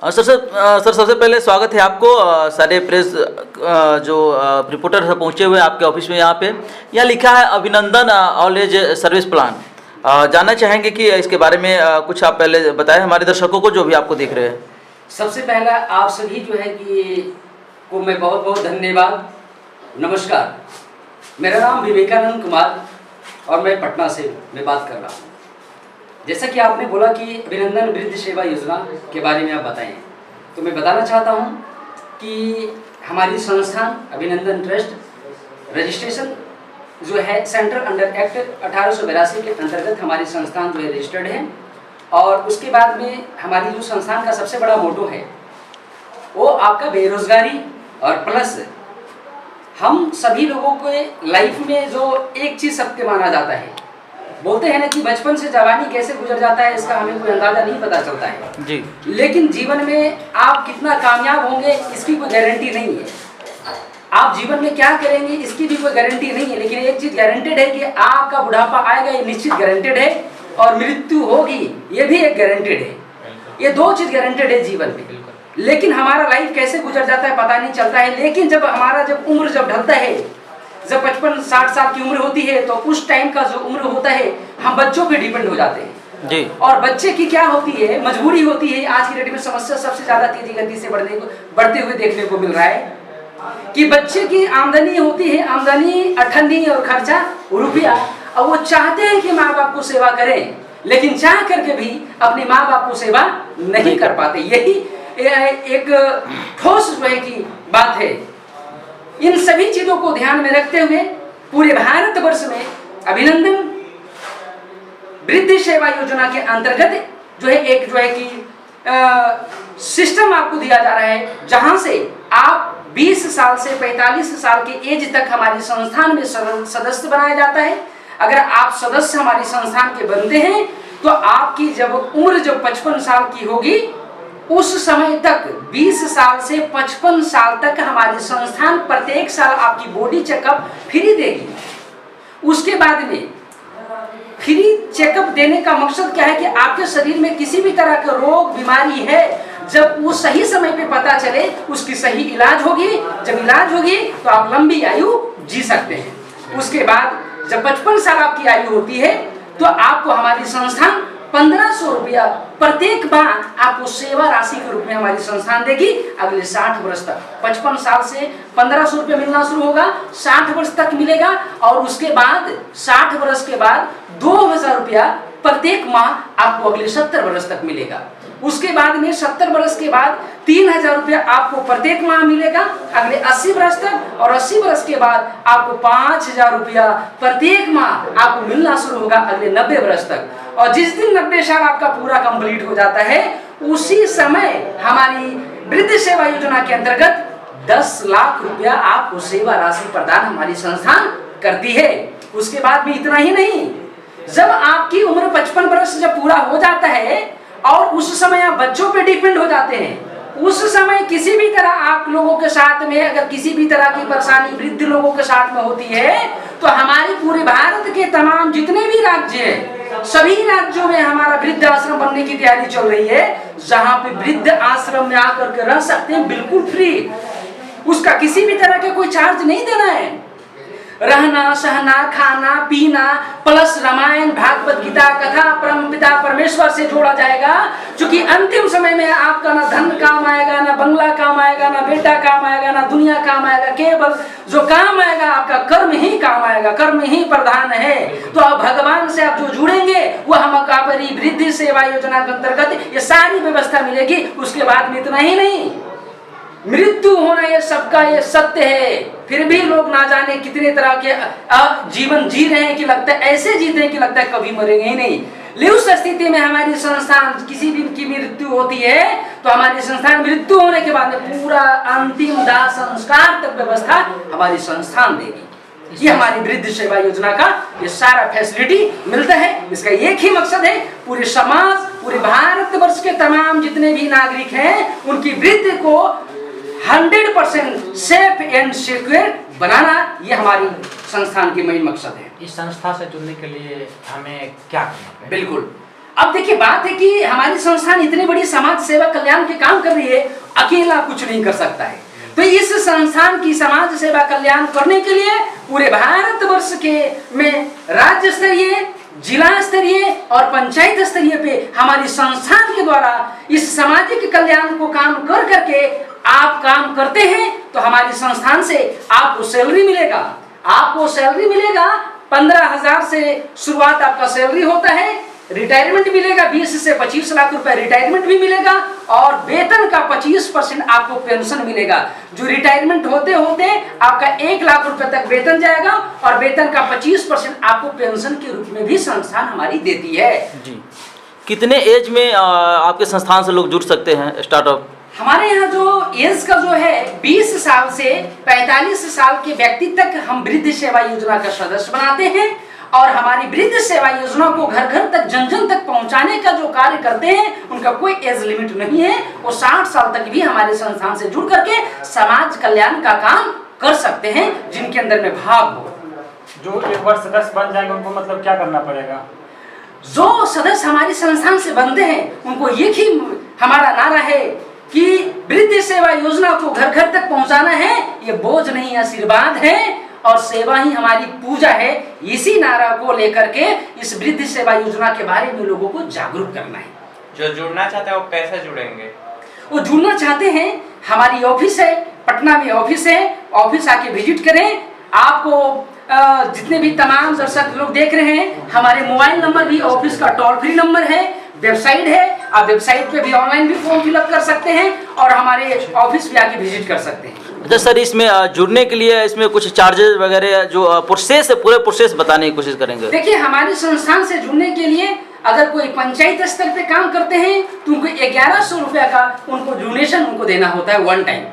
Sir सबसे पहले स्वागत है आपको। सारे प्रेस जो रिपोर्टर पहुंचे हुए हैं आपके ऑफिस में। यहाँ लिखा है अभिनंदन ऑल एज सर्विस प्लान। जानना चाहेंगे कि इसके बारे में कुछ आप पहले बताएं हमारे दर्शकों को जो भी आपको देख रहे हैं। सबसे पहला आप सभी जो है कि को मैं बहुत बहुत धन्यवाद। नमस्कार, मेरा नाम विवेकानंद कुमार और मैं पटना से मैं बात कर रहा हूँ। जैसा कि आपने बोला कि अभिनंदन वृद्ध सेवा योजना के बारे में आप बताएं, तो मैं बताना चाहता हूं कि हमारी संस्थान अभिनंदन ट्रस्ट रजिस्ट्रेशन जो है सेंट्रल अंडर एक्ट 1882 के अंतर्गत हमारी संस्थान जो है रजिस्टर्ड है। और उसके बाद में हमारी जो संस्थान का सबसे बड़ा मोटो है वो आपका बेरोजगारी और प्लस हम सभी लोगों के लाइफ में जो एक चीज़ सत्य माना जाता है। बोलते हैं ना कि बचपन से जवानी कैसे गुजर जाता है इसका हमें कोई अंदाजा नहीं पता चलता है जी। लेकिन जीवन में आप कितना कामयाब होंगे इसकी कोई गारंटी नहीं है। आप जीवन में क्या करेंगे इसकी भी कोई गारंटी नहीं है, लेकिन एक चीज गारंटेड है कि आपका बुढ़ापा आएगा, ये निश्चित गारंटेड है, और मृत्यु होगी ये भी एक गारंटेड है। ये दो चीज गारंटेड है जीवन में। लेकिन हमारा लाइफ कैसे गुजर जाता है पता नहीं चलता है। लेकिन जब हमारा उम्र जब ढलता है, जब 55-60 साल की उम्र होती है, तो उस टाइम का जो उम्र होता है हम बच्चों पे डिपेंड हो जाते हैं जी। और बच्चे की क्या होती है, मजबूरी होती है। आज की डेट में समस्या सबसे ज्यादा तेजी गति से बढ़ते हुए देखने को मिल रहा है कि बच्चे की आमदनी होती है, आमदनी अठन्नी और खर्चा रुपया, और वो चाहते हैं कि माँ बाप को सेवा करें, लेकिन चाह करके भी अपने माँ बाप को सेवा नहीं कर पाते। यही एक ठोस जो है की बात है। इन सभी चीजों को ध्यान में रखते हुए पूरे भारतवर्ष में अभिनंदन वृद्ध सेवा योजना के अंतर्गत जो है एक जो है कि सिस्टम आपको दिया जा रहा है, जहां से आप 20 साल से 45 साल के एज तक हमारी संस्थान में सदस्य बनाया जाता है। अगर आप सदस्य हमारी संस्थान के बनते हैं तो आपकी जब उम्र जब 55 साल की होगी, उस समय तक 20 साल से 55 साल तक हमारी संस्थान प्रत्येक साल आपकी बॉडी चेकअप फ्री देगी। उसके बाद में फ्री चेकअप देने का मकसद क्या है कि आपके शरीर में किसी भी तरह का रोग बीमारी है, जब वो सही समय पे पता चले उसकी सही इलाज होगी। जब इलाज होगी तो आप लंबी आयु जी सकते हैं। उसके बाद जब 55 साल आपकी आयु होती है तो आपको हमारी संस्थान 1500 रुपया प्रत्येक माह आपको सेवा राशि के रूप में हमारी संस्थान देगी अगले 60 वर्ष तक। 55 साल से 1500 रुपया मिलना शुरू होगा, 60 वर्ष तक मिलेगा, और उसके बाद 60 वर्ष के बाद 2000 रुपया प्रत्येक माह आपको अगले 70 वर्ष तक मिलेगा। उसके बाद में 70 वर्ष के बाद 3000 रुपया आपको प्रत्येक माह मिलेगा अगले 80 वर्ष तक, और 80 वर्ष के बाद आपको 5000 रुपया प्रत्येक माह आपको मिलना शुरू होगा अगले 90 वर्ष तक। और जिस दिन 90 साल आपका पूरा कंप्लीट हो जाता है, उसी समय हमारी वृद्ध सेवा योजना के अंतर्गत 10 लाख रुपया आपको सेवा राशि प्रदान हमारी संस्थान करती है। उसके बाद भी इतना ही नहीं, जब आपकी उम्र 55 वर्ष जब पूरा हो जाता है और उस समय आप बच्चों पे डिपेंड हो जाते हैं, उस समय किसी भी तरह आप लोगों के साथ में अगर किसी भी तरह की परेशानी वृद्ध लोगों के साथ में होती है, तो हमारी पूरे भारत के तमाम जितने भी राज्य हैं, सभी राज्यों में हमारा वृद्ध आश्रम बनने की तैयारी चल रही है, जहां पे वृद्ध आश्रम में आकर के रह सकते हैं बिल्कुल फ्री। उसका किसी भी तरह का कोई चार्ज नहीं देना है। रहना सहना खाना पीना प्लस रामायण भागवत गीता कथा परमपिता परमेश्वर से जोड़ा जाएगा, क्योंकि अंतिम समय में आपका ना धन काम आएगा, ना बंगला काम आएगा, ना बेटा काम आएगा, ना दुनिया काम आएगा। केवल जो काम आएगा आपका कर्म ही काम आएगा, कर्म ही प्रधान है। तो अब भगवान से आप जो जुड़ेंगे वो हम आपकी वृद्धि सेवा योजना के अंतर्गत ये सारी व्यवस्था मिलेगी। उसके बाद में इतना ही नहीं, मृत्यु होना ये सबका ये सत्य है, फिर भी लोग ना जाने कितने तरह के जीवन जी रहे हैं कि लगता है ऐसे जीते हैं कि लगता है कभी मरेंगे ही नहीं। लेकिन उस स्थिति में हमारी संस्थान किसी भी की मृत्यु होती है तो हमारी संस्थान मृत्यु होने के बाद में पूरा अंतिम दाह संस्कार तक व्यवस्था हमारी संस्थान देगी। ये हमारी वृद्ध सेवा योजना का ये सारा फैसिलिटी मिलता है। इसका एक ही मकसद है, पूरे समाज पूरे भारतवर्ष के तमाम जितने भी नागरिक हैं उनकी वृद्धि को 100% सेफ एंड सिक्योर बनाना, ये हमारी संस्थान की मेन मकसद है। इस संस्था से जुड़ने के लिए हमें क्या करना है? बिल्कुल, अब देखिए बात है कि हमारी संस्थान इतनी बड़ी समाज सेवा कल्याण के काम कर रही है, अकेला कुछ नहीं कर सकता है। तो इस संस्थान की समाज सेवा कल्याण करने के लिए पूरे भारतवर्ष के में राज्य स्तरीय, जिला स्तरीय और पंचायत स्तरीय पे हमारी संस्थान के द्वारा इस सामाजिक कल्याण को काम कर करके आप काम करते हैं तो हमारी संस्थान से आपको सैलरी मिलेगा। आपको सैलरी मिलेगा 15,000 से शुरुआत आपका सैलरी होता है। रिटायरमेंट मिलेगा 20 से 25 लाख रुपए रिटायरमेंट भी मिलेगा और वेतन का 25% आपको पेंशन मिलेगा। जो रिटायरमेंट होते होते आपका 1 लाख रुपए तक वेतन जाएगा और वेतन का 25% आपको पेंशन के रूप में भी संस्थान हमारी देती है। जी, कितने एज में आपके संस्थान से लोग जुड़ सकते हैं स्टार्टअप? हमारे यहाँ जो एज का जो है 20 साल से 45 साल के व्यक्ति तक हम वृद्ध सेवा योजना का सदस्य बनाते हैं और हमारी वृद्ध सेवा योजना को घर घर तक जन जन तक पहुंचाने का जो कार्य करते हैं उनका कोई एज लिमिट नहीं है। वो 60 साल तक भी हमारे संस्थान से जुड़ करके समाज कल्याण का काम कर सकते हैं जिनके अंदर में भाव हो। जो एक बार सदस्य बन जाएंगे उनको मतलब क्या करना पड़ेगा? जो सदस्य हमारी संस्थान से बनते हैं उनको एक ही हमारा नारा है कि वृद्ध सेवा योजना को घर घर तक पहुंचाना है। ये बोझ नहीं, आशीर्वाद है और सेवा ही हमारी पूजा है। इसी नारा को लेकर के इस वृद्ध सेवा योजना के बारे में लोगों को जागरूक करना है। जो जुड़ना चाहते हैं वो कैसे जुड़ेंगे? वो जुड़ना चाहते हैं, हमारी ऑफिस है, पटना में ऑफिस है, ऑफिस आके विजिट करें। आपको जितने भी तमाम दर्शक लोग देख रहे हैं, हमारे मोबाइल नंबर भी ऑफिस का टोल फ्री नंबर है, वेबसाइट है। आप वेबसाइट पे भी ऑनलाइन भी फॉर्म फिलअप कर सकते हैं और हमारे ऑफिस भी आके विजिट कर सकते हैं। अच्छा सर, इसमें जुड़ने के लिए इसमें कुछ चार्जेस वगैरह जो प्रोसेस है, पूरे प्रोसेस बताने की कोशिश करेंगे। देखिए, हमारे संस्थान से जुड़ने के लिए अगर कोई पंचायत स्तर पे काम करते हैं तो उनको 1100 रुपया का उनको डोनेशन उनको देना होता है वन टाइम।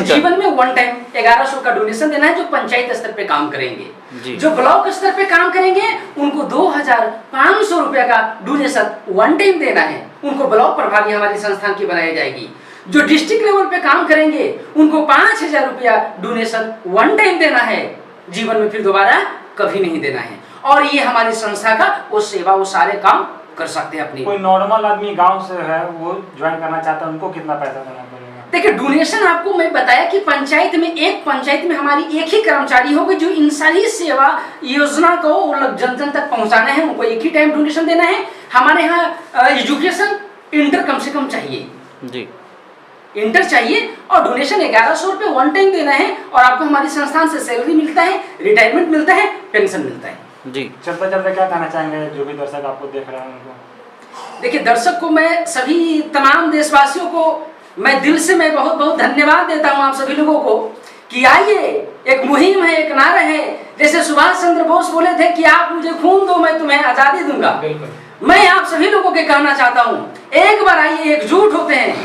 जीवन में वन टाइम 1100 का डोनेशन देना है जो पंचायत स्तर पे काम करेंगे। जो ब्लॉक स्तर पे काम करेंगे उनको 2500 रुपया का डोनेशन वन टाइम देना है। उनको ब्लॉक प्रभारी हमारी संस्थान की बनाई जाएगी। जो डिस्ट्रिक्ट लेवल पे काम करेंगे उनको 5000 रुपया डोनेशन वन टाइम देना है, जीवन में फिर दोबारा कभी नहीं देना है। और ये हमारी संस्था का वो सेवा, वो सारे काम कर सकते हैं अपनी। कोई नॉर्मल आदमी गांव से है वो ज्वाइन करना चाहता है, उनको कितना पैसा देना पड़ेगा? देखिए, डोनेशन आपको मैं बताया कि पंचायत में हमारी एक ही कर्मचारी होगा जो इन सारी सेवा योजना को जन जन तक पहुंचाना है। उनको एक ही टाइम डोनेशन देना है। हमारे यहाँ एजुकेशन इंटर कम से कम चाहिए जी, इंटर चाहिए और डोनेशन 1100 रुपये वन टाइम देना है और आपको हमारी संस्थान से सैलरी मिलता है, रिटायरमेंट मिलता है, पेंशन मिलता है। जी, चलते चलते क्या कहना चाहेंगे जो भी दर्शक आपको देख रहे हैं उनको? देखिए, दर्शक को मैं सभी तमाम देशवासियों को मैं दिल से मैं बहुत बहुत धन्यवाद देता हूं आप सभी लोगों को कि आइए, एक मुहिम है, एक नारा है। जैसे सुभाष चंद्र बोस बोले थे कि आप मुझे खून दो मैं तुम्हें आजादी दूंगा। मैं आप सभी लोगों के कहना चाहता हूं, एक बार आइए, एकजुट होते हैं,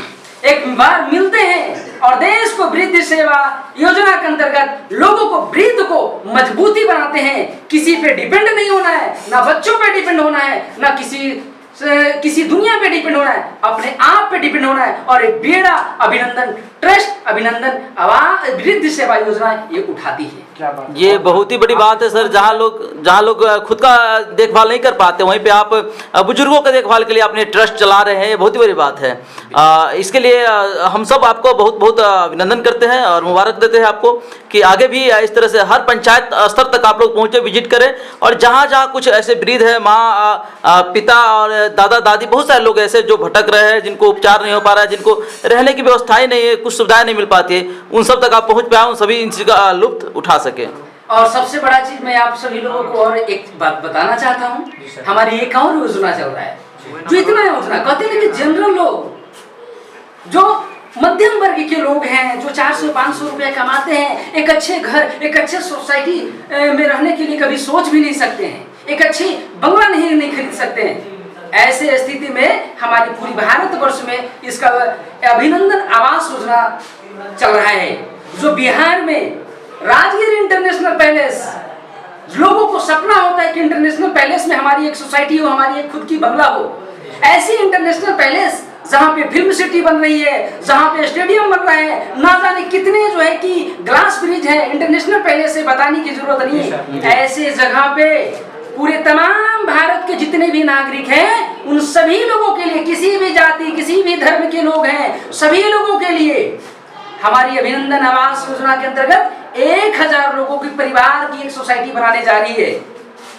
एक बार मिलते हैं और देश को वृद्ध सेवा योजना के अंतर्गत लोगों को वृद्ध को मजबूती बनाते हैं। किसी पे डिपेंड नहीं होना है, ना बच्चों पे डिपेंड होना है, ना किसी दुनिया पे डिपेंड होना है, अपने आप पे डिपेंड होना है। और एक बेड़ा अभिनंदन ट्रस्ट, अभिनंदन आवाज वृद्ध सेवा योजना ये उठाती है। क्या बात, ये बहुत ही बड़ी बात है सर। जहाँ लोग खुद का देखभाल नहीं कर पाते वहीं पे आप बुजुर्गों का देखभाल के लिए अपने ट्रस्ट चला रहे हैं, ये बहुत ही बड़ी बात है। इसके लिए हम सब आपको बहुत बहुत अभिनंदन करते हैं और मुबारक देते हैं आपको कि आगे भी इस तरह से हर पंचायत स्तर तक आप लोग पहुँचे, विजिट करें। और जहाँ जहाँ कुछ ऐसे वृद्ध है, माँ पिता और दादा दादी, बहुत सारे लोग ऐसे जो भटक रहे हैं, जिनको उपचार नहीं हो पा रहा है, जिनको रहने की व्यवस्थाएं नहीं है, कुछ सुविधाएं नहीं मिल पाती है, उन सब तक आप पहुँच पाए, उन सभी इन चीज़ का लुत्फ उठा सके। और सबसे बड़ा चीज मैं आप सभी लोगों को और एक बात बताना चाहता हूँ, हमारी एक और योजना चल रहा है जो इतना योजना कहते हैं कि जनरल लोग, जो मध्यम वर्ग के लोग हैं, जो 400-500 रुपया कमाते हैं, एक अच्छे घर, एक अच्छे सोसाइटी में रहने के लिए कभी सोच भी नहीं सकते हैं, एक अच्छी बंगला नहीं खरीद सकते हैं। ऐसे स्थिति में हमारी पूरी भारतवर्ष में इसका अभिनंदन आवास योजना चल रहा है, जो बिहार में राजगीर इंटरनेशनल पैलेस, लोगों को सपना होता है कि इंटरनेशनल पैलेस में हमारी एक सोसाइटी हो, हमारी एक खुद की बंगला हो। ऐसी इंटरनेशनल पैलेस जहाँ पे फिल्म सिटी बन रही है, जहाँ पे स्टेडियम बन रहा है, ना जाने कितने जो है कि ग्लास ब्रिज है, इंटरनेशनल पैलेस है, बताने की जरूरत नहीं है। ऐसे जगह पे पूरे तमाम भारत के जितने भी नागरिक हैं उन सभी लोगों के लिए, किसी भी जाति किसी भी धर्म के लोग हैं, सभी लोगों के लिए हमारी अभिनंदन आवास योजना के अंतर्गत 1000 लोगों के परिवार की एक सोसाइटी बनाने जा रही है।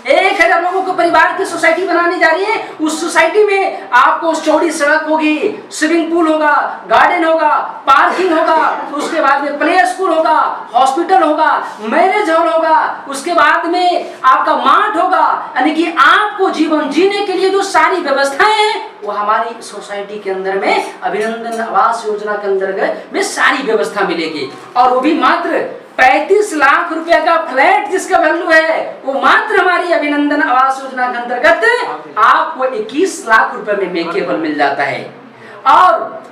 1000 लोगों को परिवार की सोसाइटी बनाने जा रही है। उस सोसाइटी में आपको चौड़ी सड़क होगी, स्विमिंग पूल होगा, गार्डन होगा, पार्किंग होगा, उसके बाद में प्ले स्कूल होगा, हॉस्पिटल होगा, मैरिज हॉल होगा, उसके बाद में आपका मार्ट होगा। यानी कि आपको जीवन जीने के लिए जो सारी व्यवस्थाएं हैं वो हमारी सोसाइटी के अंदर में अभिनंदन आवास योजना के अंतर्गत में सारी व्यवस्था मिलेगी। और वो भी मात्र 35 लाख रुपए का फ्लैट जिसका वैल्यू है वो मात्र हमारी अभिनंदन आवास योजना के अंतर्गत आपको 21 लाख रुपए में केवल मिल जाता है। और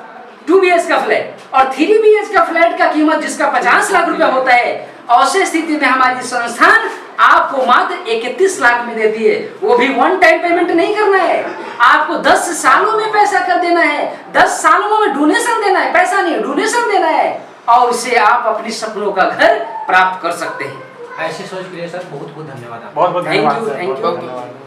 2 BH का फ्लैट और 3 BH का फ्लैट का कीमत जिसका 50 लाख रुपए होता है, ऐसे स्थिति में हमारी संस्थान आपको मात्र 31 लाख में देती है। वो भी वन टाइम पेमेंट नहीं करना है, आपको 10 सालों में पैसा कर देना है। 10 सालों में डोनेशन देना है, पैसा नहीं डोनेशन देना है, और उससे आप अपने सपनों का घर प्राप्त कर सकते हैं। ऐसी सोच के लिए सर बहुत बहुत धन्यवाद आपका। बहुत बहुत थैंक धन्यवाद यू, सर। थैंक बहुत यू। धन्यवाद।